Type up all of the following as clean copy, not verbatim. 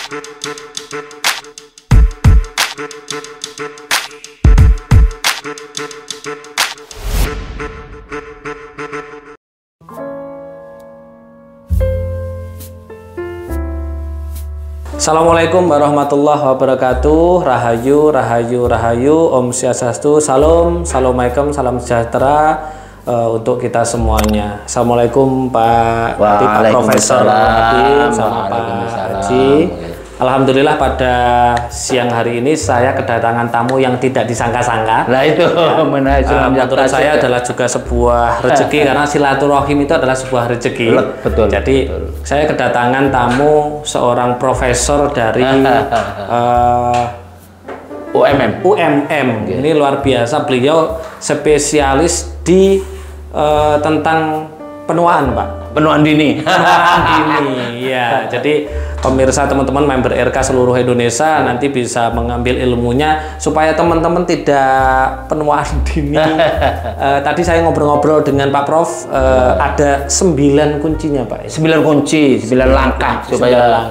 Assalamualaikum warahmatullahi wabarakatuh. Rahayu, rahayu, rahayu. Om Swastiastu. Salam, assalamualaikum, salam sejahtera untuk kita semuanya. Assalamualaikum Pak Profesor Habib sama Pak Haji. Alhamdulillah pada siang hari ini saya kedatangan tamu yang tidak disangka-sangka. Nah itu menurut saya adalah juga sebuah rezeki karena silaturahim itu adalah sebuah rezeki. Betul. Jadi saya kedatangan tamu seorang profesor dari UMM. Ini luar biasa, beliau spesialis di tentang penuaan, Pak. Penuaan dini. Penuaan dini, ya. Jadi pemirsa, teman-teman member RK seluruh Indonesia nanti bisa mengambil ilmunya supaya teman-teman tidak penuaan dini. Tadi saya ngobrol-ngobrol dengan Pak Prof, ada 9 kuncinya, Pak. 9 kunci, 9 langkah supaya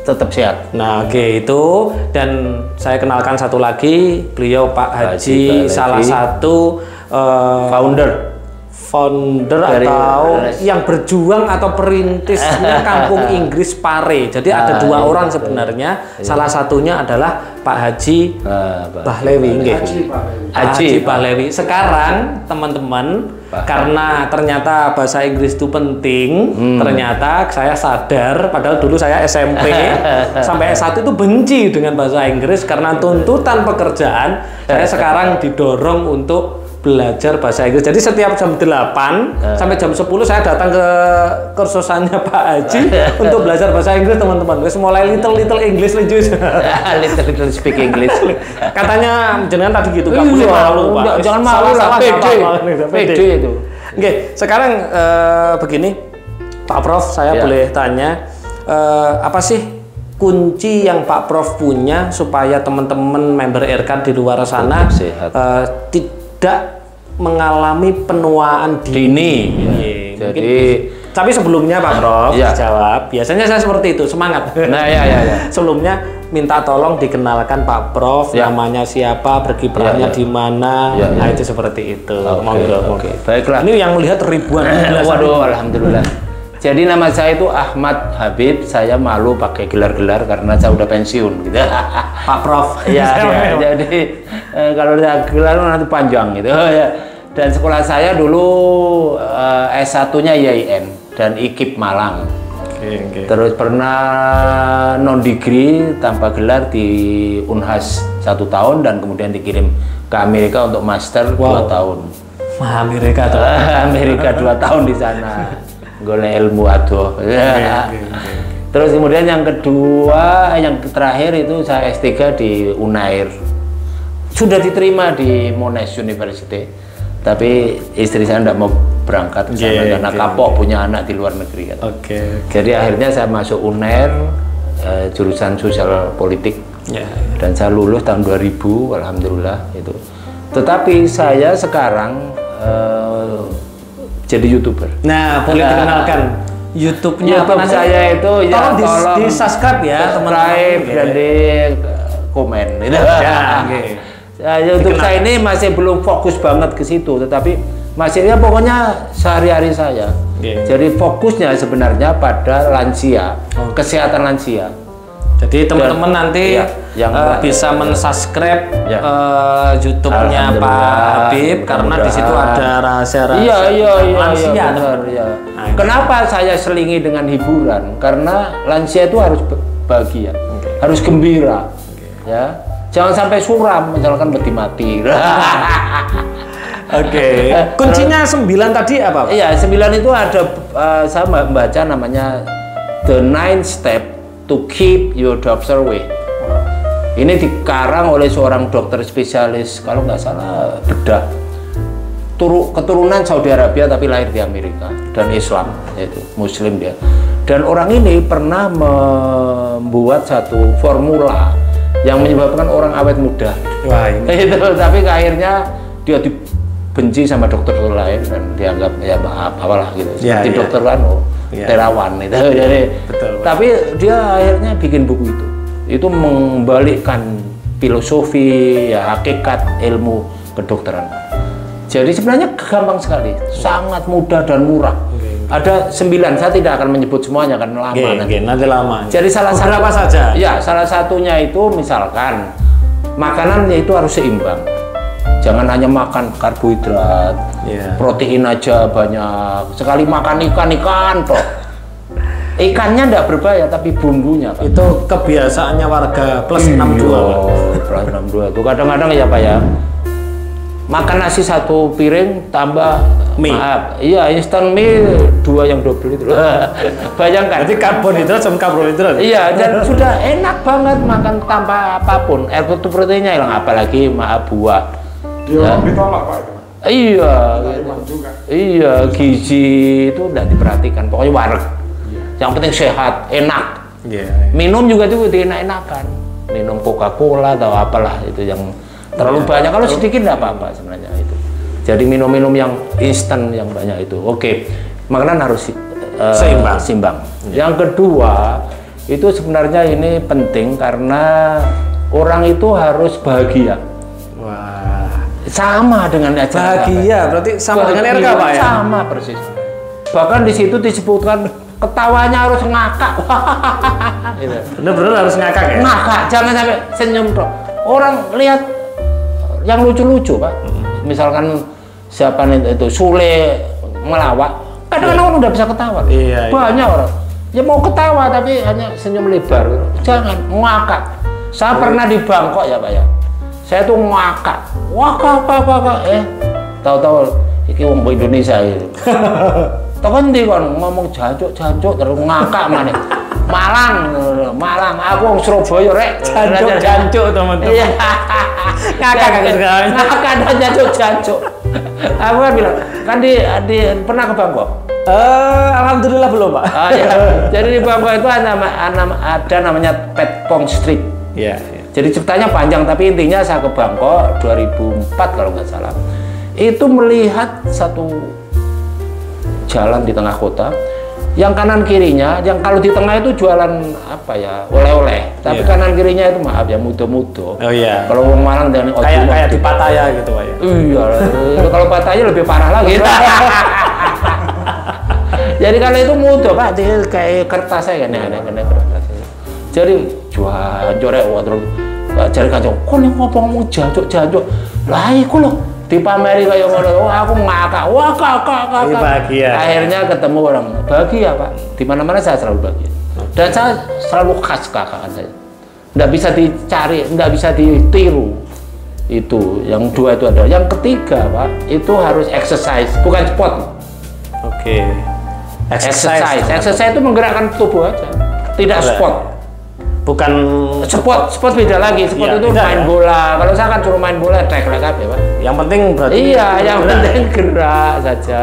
tetap sehat. Nah, oke, itu. Dan saya kenalkan satu lagi, beliau Pak Haji, salah satu founder atau yang berjuang atau perintisnya Kampung Inggris Pare. Jadi ada 2 orang sebenarnya. Salah satunya adalah Pak Haji Bahlewi. Haji Bahlewi. Sekarang teman-teman, karena ternyata bahasa Inggris itu penting, ternyata saya sadar, padahal dulu saya SMP sampai S1 itu benci dengan bahasa Inggris karena tuntutan pekerjaan. Saya sekarang didorong untuk belajar bahasa Inggris. Jadi setiap jam 8 sampai jam 10 saya datang ke kursusannya Pak Haji untuk belajar bahasa Inggris, teman-teman. Wes mulai little English language. little speak English. Katanya jenengan tadi gitu, nggak boleh malu, Pak. Jangan malu lah, pede itu. Oke, sekarang begini, Pak Prof, saya boleh tanya, apa sih kunci yang Pak Prof punya supaya teman-teman member RK di luar sana tidak mengalami penuaan dini. Jadi, tapi sebelumnya Pak Prof jawab. Biasanya saya seperti itu, semangat. Nah, Sebelumnya minta tolong dikenalkan Pak Prof, namanya siapa, berkiprahnya di mana. Nah, itu seperti itu. Oke. Baiklah. Ini yang melihat ribuan. Waduh, alhamdulillah. Jadi nama saya itu Ahmad Habib. Saya malu pakai gelar-gelar karena saya udah pensiun gitu. Pak Prof. Jadi kalau ada gelar nanti panjang gitu ya. Dan sekolah saya dulu S1-nya IAIN dan IKIP Malang. Terus pernah non degree tanpa gelar di Unhas 1 tahun dan kemudian dikirim ke Amerika untuk master 2 tahun. Wah, Amerika tuh. Amerika 2 tahun di sana. Golek ilmu aduh. Terus kemudian yang kedua, yang terakhir itu saya S3 di Unair. Sudah diterima di Monash University. Tapi istri saya tidak mau berangkat ke sana karena kapok punya anak di luar negeri kan. Jadi akhirnya saya masuk Unair, jurusan sosial politik. Dan saya lulus tahun 2000, alhamdulillah itu. Tetapi saya sekarang jadi YouTuber. Nah, boleh dikenalkan YouTube-nya apa namanya? Saya itu tolong di subscribe ya, teman-teman, dan di komen. YouTube saya ini masih belum fokus banget ke situ, tetapi masih pokoknya sehari-hari saya. Jadi fokusnya sebenarnya pada lansia, kesehatan lansia. Jadi teman-teman nanti yang bisa mensubscribe YouTube-nya Pak Habib karena di situ ada rahasia-rahasia lansia. Kenapa saya selingi dengan hiburan? Karena lansia itu harus bahagia, harus gembira, ya. Jangan sampai suram, misalkan mati. Kuncinya 9 tadi apa? Iya, 9 itu ada, saya membaca namanya The 9 Step to Keep Your Doctor Away. Ini dikarang oleh seorang dokter spesialis, kalau nggak salah bedah, keturunan Saudi Arabia tapi lahir di Amerika dan Islam, yaitu Muslim dia. Dan orang ini pernah membuat satu formula yang menyebabkan orang awet muda. Wah, ini. Itu, tapi akhirnya dia dibenci sama dokter lain dan dianggap ya maaf apalah gitu. Seperti dokter kan terawan itu. Jadi, betul. tapi dia akhirnya bikin buku itu membalikkan filosofi ya hakikat ilmu kedokteran. Jadi sebenarnya gampang sekali, sangat mudah dan murah. Ada 9, saya tidak akan menyebut semuanya karena lama nanti lama. Jadi salah satu apa saja? Ya, salah satunya itu misalkan makanannya itu harus seimbang. Jangan hanya makan karbohidrat, protein aja banyak. Sekali makan ikan toh. Ikannya enggak berbahaya tapi bumbunya kan. Itu kebiasaannya warga plus 62. Plus 62 itu kadang-kadang ya Pak ya. Makan nasi 1 piring tambah mie. Maaf, iya instan mie 2 yang double itu. Bayangkan. Jadi karbohidrat sama karbohidrat. Iya, dan sudah enak banget makan tanpa apapun. Proteinnya hilang, apalagi buah. Dia ditolak Pak itu. Iya. Iya, gizi itu udah diperhatikan. Pokoknya wareg. Yang penting sehat, enak. Minum juga enak-enakan. Minum Coca-Cola atau apalah itu yang terlalu banyak. Kalau sedikit nggak apa-apa sebenarnya itu. Jadi minum-minum yang instan yang banyak itu. Oke, makanan harus seimbang. Yang kedua, itu sebenarnya ini penting karena orang itu harus bahagia. Wah. Sama dengan acara. Bahagia, berarti sama dengan RK Pak ya? Sama persis. Bahkan di situ disebutkan ketawanya harus ngakak. Gitu. Bener-bener harus ngakak ya? Ngakak, jangan sampai senyum toh. Orang lihat yang lucu-lucu Pak. Misalkan siapa itu Sule melawak, kadang-kadang orang udah bisa ketawa. Banyak orang. Ya mau ketawa tapi hanya senyum lebar. Jangan ngakak. Saya pernah di Bangkok ya Pak ya. Saya tuh ngakak. Waka. Tahu-tahu iki wong Indonesia itu. Tekan ndi kon ngomong jancuk terus ngakak maneh. Malang, aku wong Surabaya rek. Jancuk teman-teman. Iya. Ngakak dan jancuk. Aku kan bilang, kan pernah ke Bangkok? Alhamdulillah belum Pak. Ya. Jadi di Bangkok itu ada namanya Petpong Street. Iya. Jadi ceritanya panjang tapi intinya saya ke Bangkok 2004 kalau nggak salah. Itu melihat satu jalan di tengah kota, yang kanan kirinya, yang kalau di tengah itu jualan apa ya, oleh-oleh, tapi kanan kirinya itu maaf ya mudo-mudo. Oh iya. Kalau orang Malang dan kayak di Pattaya gitu Pak ya. Iya. Kalau Pattaya lebih parah lagi. Jadi kalau itu mudo Pak, dia kayak kertas saya kan, kena kertas. Jadi jual jorek terus cari kacau. Kok nih ngomong jancuk. Lah iku loh. Dipameri kayak ngono, aku ngakak, kakak. Bahagia. Akhirnya ketemu orang bahagia Pak. Di mana-mana saya selalu bahagia. Dan saya selalu khas kakakan saya. Nggak bisa dicari, nggak bisa ditiru. Itu yang dua itu ada. Yang ketiga Pak, itu harus exercise, bukan sport. Oke. Exercise itu menggerakkan tubuh aja, tidak sport. Bukan sport beda lagi. Sport itu main bola. Kalau saya kan cuma main bola trek ya Pak. Yang penting berarti yang penting gerak saja.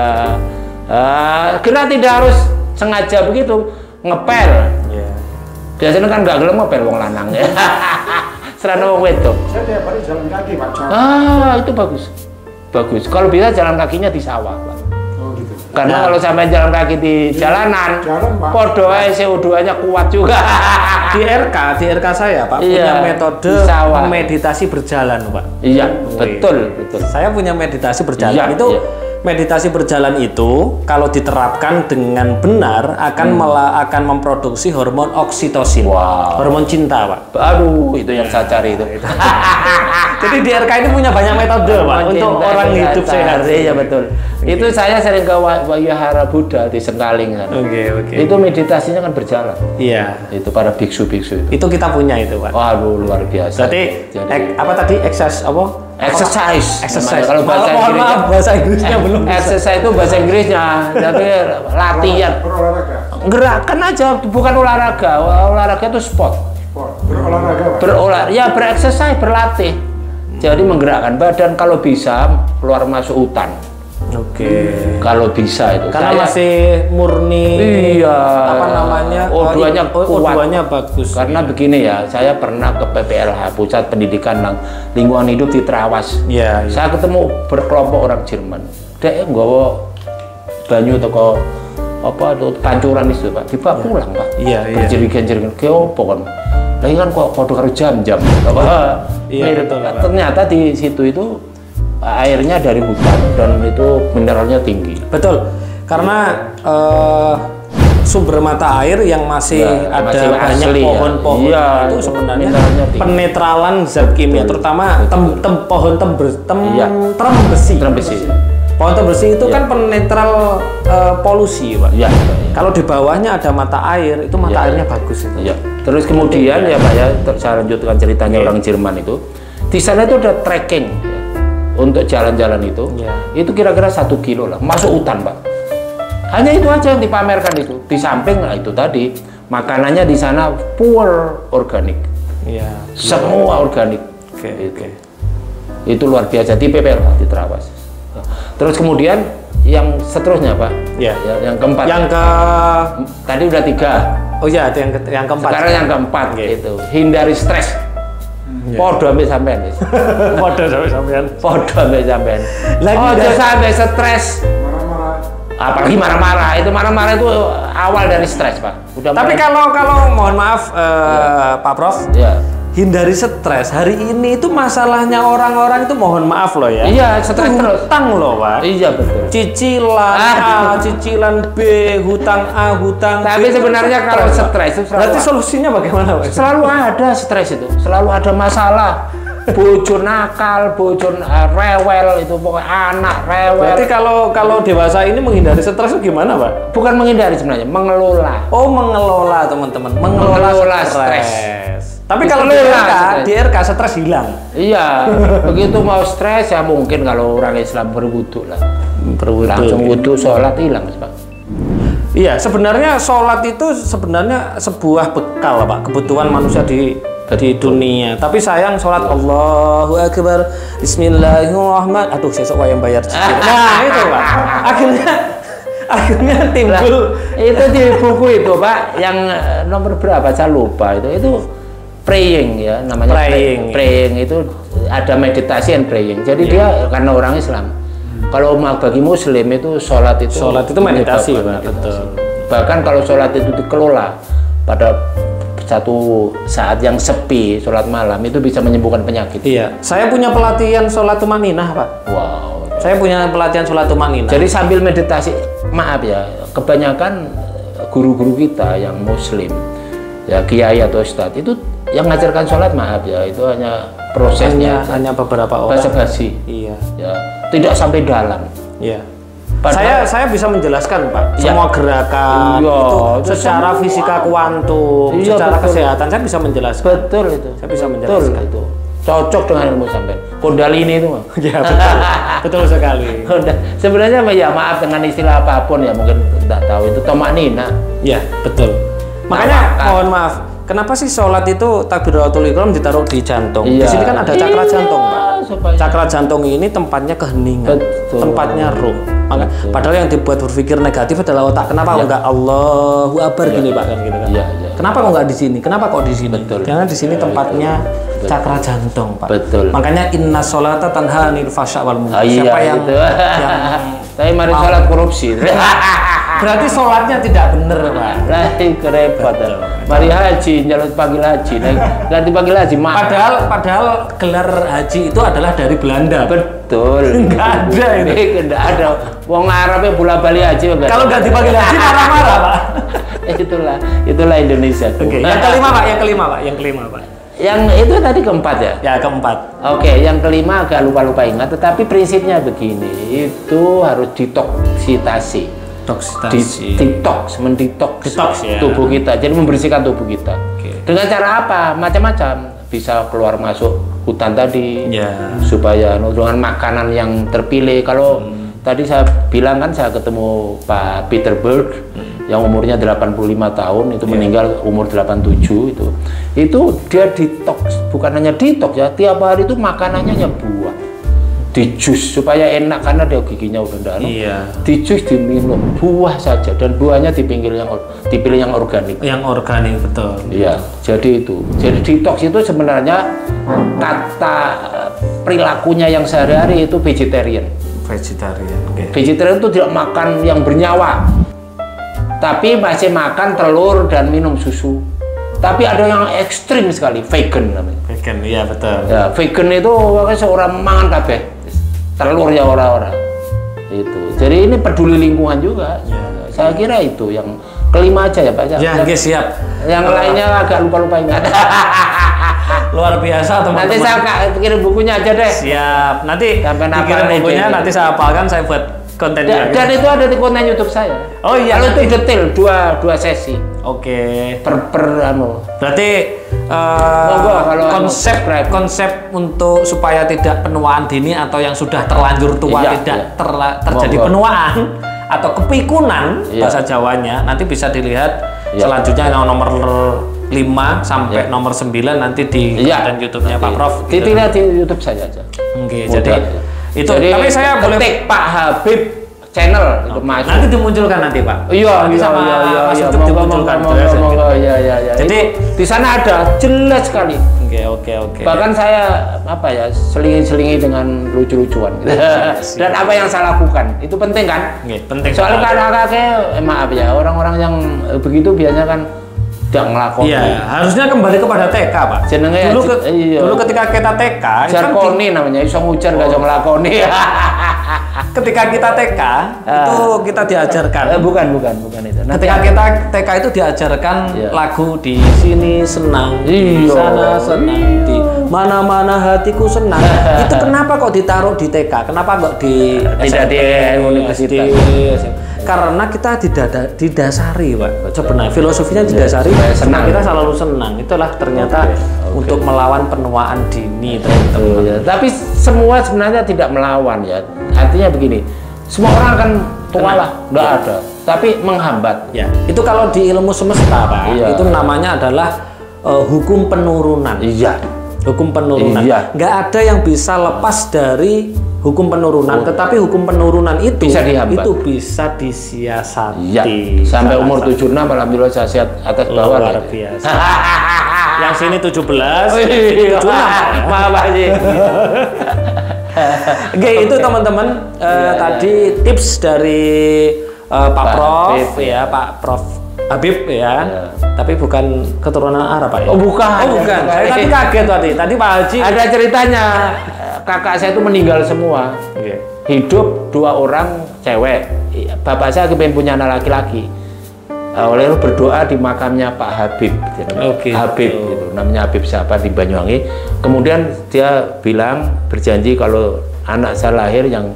Gerak tidak harus sengaja begitu ngepel. Biasanya kan nggak gelem ngepel wong lanang ya. Serana wong wedok. Saya tiap hari jalan kaki Pak. Itu bagus. Kalau bisa jalan kakinya di sawah Pak. Karena kalau sampai jalan kaki di jalanan, podo CO2-nya kuat juga. Di RK saya Pak punya metode meditasi berjalan Pak. Iya, betul. Saya punya meditasi berjalan meditasi berjalan itu kalau diterapkan dengan benar akan memproduksi hormon oksitosin. Hormon cinta Pak. Aduh, itu yang saya cari itu. Jadi di RK ini punya banyak metode Pak untuk orang hidup sehat. Iya betul. Itu saya sering ke Wayahara Buddha di Sengkaling kan. Oke. Itu meditasinya kan berjalan. Iya. Itu para biksu-biksu itu. Itu kita punya itu Pak. Waduh, luar biasa. Jadi apa tadi exercise. Kalau bahasa Inggrisnya belum. Exercise itu bahasa Inggrisnya. Tapi latihan. Gerakan aja, bukan olahraga. Olahraga itu sport. Berolahraga. Bereksersis, berlatih. Jadi menggerakkan badan kalau bisa keluar masuk hutan. Oke. Kalau bisa itu. Karena masih murni. Iya. Apa namanya? O2-nya kuat. O2-nya bagus. Karena begini ya, saya pernah ke PPLH, Pusat Pendidikan Lingkungan Hidup di Trawas. Iya. Saya ketemu berkelompok orang Jerman. Dia nggawa banyu teko apa itu pancuran itu Pak, dibawa pulang Pak. Iya. Berjerigen-jerigen ke opo kan. Lagi kan kok padha karo jam-jam. Iya, betul, Pak. Ternyata di situ itu airnya dari hutan dan itu mineralnya tinggi. Betul. Karena sumber mata air yang masih ada masih banyak asli, pohon-pohon ya. itu sebenarnya mineralnya tinggi. penetralan zat kimia, terutama pohon trem besi. Trem besi. Pohon trem besi itu kan penetral polusi, Pak. Iya. Kalau di bawahnya ada mata air, itu mata airnya bagus itu. Iya. Terus kemudian ya Pak ya, saya lanjutkan ceritanya orang Jerman itu. Di sana itu ada trekking ya, untuk jalan-jalan itu. Itu kira-kira 1 kilo lah, masuk hutan Pak. Hanya itu aja yang dipamerkan itu. Di samping lah itu tadi, makanannya di sana pure organik. Iya. Semua organik. Oke. Itu luar biasa di PPL Pak, di Trawas. Terus kemudian yang seterusnya Pak. Iya. Yang keempat. Tadi udah 3. Oh iya, ada yang keempat. Sekarang yang keempat itu hindari stres. Podo ambek sampean wis. Podo sampean. Podo ambek sampean. Lagi sampai stres. Marah-marah. Apalagi marah-marah. Itu marah-marah itu awal dari stres, Pak. Tapi kalau mohon maaf Pak Prof. Ya. Hindari stres. Hari ini itu masalahnya orang-orang itu mohon maaf loh ya. Iya, stres terus. Hutang loh, Pak. Iya, betul. Cicilan A, cicilan B, hutang A, hutang B. Tapi sebenarnya kalau stres itu berarti solusinya bagaimana, Pak? Selalu ada stres itu. Selalu ada masalah. Bocor nakal, bocor rewel itu pokoknya anak rewel. Berarti kalau dewasa ini menghindari stres itu gimana, Pak? Bukan menghindari sebenarnya, mengelola. Oh, mengelola teman-teman. Mengelola stres. Tapi kalau di RK stres hilang. Iya, begitu mau stres ya mungkin kalau orang Islam berwudu lah. Langsung wudu, sholat hilang, Pak. Iya, sebenarnya sholat itu sebenarnya sebuah bekal, Pak, kebutuhan manusia di dunia. Tapi sayang sholat Allahu Akbar, Bismillahirrahmanirrahim. Aduh, sesuk wayang bayar cicil. Nah, itu Pak. Akhirnya timbul. Itu di buku itu, Pak, yang nomor berapa saya lupa itu praying ya, namanya praying itu ada meditasi and praying. Jadi dia karena orang Islam. Kalau bagi Muslim itu sholat itu meditasi, Pak. Betul. Bahkan kalau sholat itu dikelola pada satu saat yang sepi, sholat malam itu bisa menyembuhkan penyakit. Iya. Saya punya pelatihan sholat tumaninah, Pak. Wow. Saya punya pelatihan sholat tumaninah. Jadi sambil meditasi, maaf ya, kebanyakan guru-guru kita yang Muslim, ya kiai atau ustadz itu yang mengajarkan sholat, maaf ya, itu hanya prosesnya hanya beberapa orang. Basa-basi. Iya. Ya, tidak sampai dalam. Iya. Saya bisa menjelaskan, Pak, semua gerakan itu secara fisika kuantum, secara kesehatan saya bisa menjelaskan. Betul itu. Saya bisa menjelaskan itu. Cocok dengan ilmu sampai. Kundalini itu, Mas. Ya, betul. Betul sekali. Sebenarnya ya maaf dengan istilah apapun ya mungkin tidak tahu itu tomaknina. Ya, betul. Makanya mohon maaf, kenapa sih sholat itu takbiratul ihram ditaruh di jantung? Di sini kan ada cakra jantung, Pak. Cakra jantung ini tempatnya keheningan, tempatnya ruh. Padahal yang dibuat berpikir negatif adalah otak. Kenapa kok enggak Allahu Akbar gini, Pak, kan gitu kan? Kenapa kok enggak di sini? Kenapa kok di sini? Karena di sini tempatnya cakra jantung, Pak. Betul. Makanya inna sholata tanha 'anil fasya' wal munkar. Siapa yang tapi mari sholat korupsi. Berarti sholatnya tidak benar, Pak. Lah, repot. Mari haji, jalan panggil haji. Ganti panggil haji. Padahal gelar haji itu adalah dari Belanda. Betul. Enggak ada ini. Enggak ada. Wong Arabnya bola-bali haji. Kalau nggak dipanggil haji marah-marah, Pak. Itulah Indonesia. Oke. Yang kelima, Pak. Yang itu tadi keempat ya? Ya, keempat. Oke, yang kelima agak lupa-lupa ingat. Tetapi prinsipnya begini, itu harus detoksitasi. Mendetoks ya. Tubuh kita, jadi membersihkan tubuh kita. Dengan cara apa? Macam-macam. Bisa keluar masuk hutan tadi, supaya dengan makanan yang terpilih. Kalau tadi saya bilang kan saya ketemu Pak Peter Berg yang umurnya 85 tahun itu meninggal umur 87 itu dia detoks, bukan hanya detoks ya, tiap hari itu makanannya hanya buah. Di jus supaya enak karena dia giginya udah enggak. Di jus diminum buah saja dan buahnya dipilih yang organik. Yang organik, betul. Iya, jadi itu. Jadi detox itu sebenarnya kata perilakunya yang sehari-hari itu vegetarian. Vegetarian itu tidak makan yang bernyawa. tapi masih makan telur dan minum susu. Tapi ada yang ekstrim sekali, vegan namanya. Vegan, iya betul. Ya, vegan itu seorang mangan kabeh. Telur ya orang-orang. Itu. Jadi ini peduli lingkungan juga. Ya. Saya kira itu yang kelima aja ya Pak. Ya, oke, siap. Yang lainnya agak lupa-lupa ingat. Luar biasa teman-teman. Nanti saya kirim bukunya aja deh. Siap. Nanti sampai kirim bukunya, nanti saya hafalkan, saya buat konten dan itu ada di konten YouTube saya. Oh iya. Kalau itu detail dua sesi. Oke. Per anu. Berarti kalau konsep untuk supaya tidak penuaan dini atau yang sudah terlanjur tua tidak terjadi penuaan atau kepikunan bahasa Jawanya, nanti bisa dilihat selanjutnya yang nomor 5 sampai nomor 9 nanti di konten YouTube-nya Pak Prof. Dilihat di YouTube saya aja. Oke, jadi itu. Tapi saya boleh Pak Habib channel itu masuk. Nanti dimunculkan nanti Pak. Iya, sama Mas YouTube dimunculkan. Iya. Jadi di sana ada jelas sekali. Oke. Bahkan saya selingi dengan lucu-lucuan. Dan apa yang saya lakukan itu penting kan? Penting. Soalnya kakek maaf ya, orang-orang yang begitu biasanya kan tidak ngelakoni. Iya, harusnya kembali kepada TK, Pak. Jenenge dulu ketika kita TK, jarkoni namanya, iso ngujar gak iso ngelakoni. Ketika kita TK, itu kita diajarkan. Bukan itu. Ketika kita TK itu diajarkan lagu di sini senang, di sana senang, di mana-mana hatiku senang. Itu kenapa kok ditaruh di TK? Kenapa kok tidak di universitas? Karena kita didasari, Pak. Sebenarnya filosofinya didasari senang. Kita selalu senang. Itulah ternyata untuk melawan penuaan dini, teman-teman. Tapi semua sebenarnya tidak melawan ya. Artinya begini, semua orang akan tua lah, nggak ada. Tapi menghambat. Ya. Itu kalau di ilmu semesta, Pak. Itu namanya adalah hukum penurunan. Iya. Hukum penurunan. Nggak ada yang bisa lepas dari hukum penurunan, tetapi hukum penurunan itu bisa dihambat. Itu bisa disiasati. Ya, sampai umur 76 alhamdulillah saya sehat atas bawah. Luar biasa. Yang sini 17, 76. Maaf Haji. Oke, itu teman-teman tadi tips dari Pak Prof ya, Pak Prof Habib ya. Tapi bukan keturunan Arab, Pak ya? Oh, bukan. Saya tadi kaget tadi Pak Haji. Ada ceritanya. Kakak saya itu meninggal semua. Hidup 2 orang cewek. Bapak saya kepengen punya anak laki-laki. Oleh itu berdoa di makamnya Pak Habib. Habib gitu. Namanya Habib siapa di Banyuwangi. Kemudian dia bilang berjanji kalau anak saya lahir yang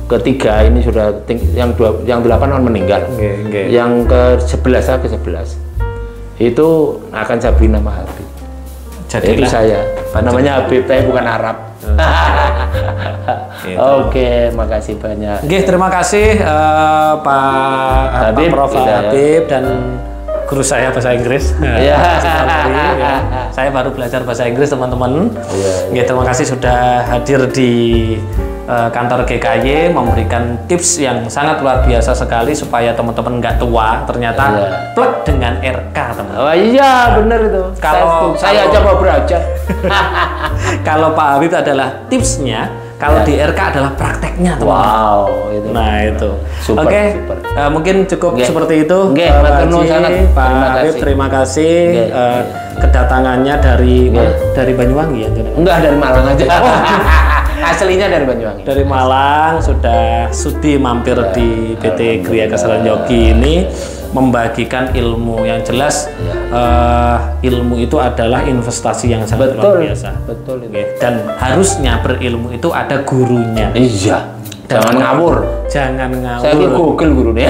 ketiga ini sudah yang 8 orang meninggal. Yang ke-11 saya ke-11. Itu akan saya beri nama Habib. Jadi saya namanya Habib, tapi bukan Arab. Oke, makasih banyak. Terima kasih Pak Prof Habib dan guru saya bahasa Inggris. Saya baru belajar bahasa Inggris, teman-teman. Terima kasih sudah hadir di kantor GKY, memberikan tips yang sangat luar biasa sekali supaya teman-teman nggak tua. Ternyata plek dengan RK, teman-teman. Oh iya, benar itu. Kalau saya aja mau belajar. Kalau Pak Habib adalah tipsnya, kalau di RK adalah prakteknya, teman. Wow, itu. Nah, itu. Super, Oke, mungkin cukup seperti itu. Pak Habib, terima kasih kedatangannya dari Banyuwangi ya. Enggak, dari Malang aja. Aslinya dari Banyuwangi. Dari Malang sudah sudi mampir di PT Kriya Kesaran Yogi ini membagikan ilmu yang jelas. Ilmu itu adalah investasi yang sangat luar biasa. Betul. Dan harusnya berilmu itu ada gurunya. Iya. Jangan ngawur. Jangan ngawur. Saya ini Google gurunya.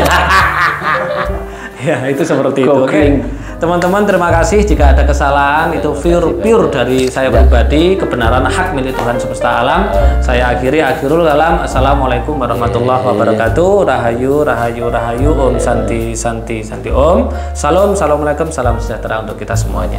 Ya, itu seperti itu. Teman-teman, terima kasih. Jika ada kesalahan itu pure dari saya pribadi, kebenaran hak milik Tuhan semesta alam. Saya akhirul kalam. Assalamualaikum warahmatullahi wabarakatuh. Rahayu, rahayu, rahayu. Om santi, santi, santi. Om. Salam, assalamualaikum, salam sejahtera untuk kita semuanya.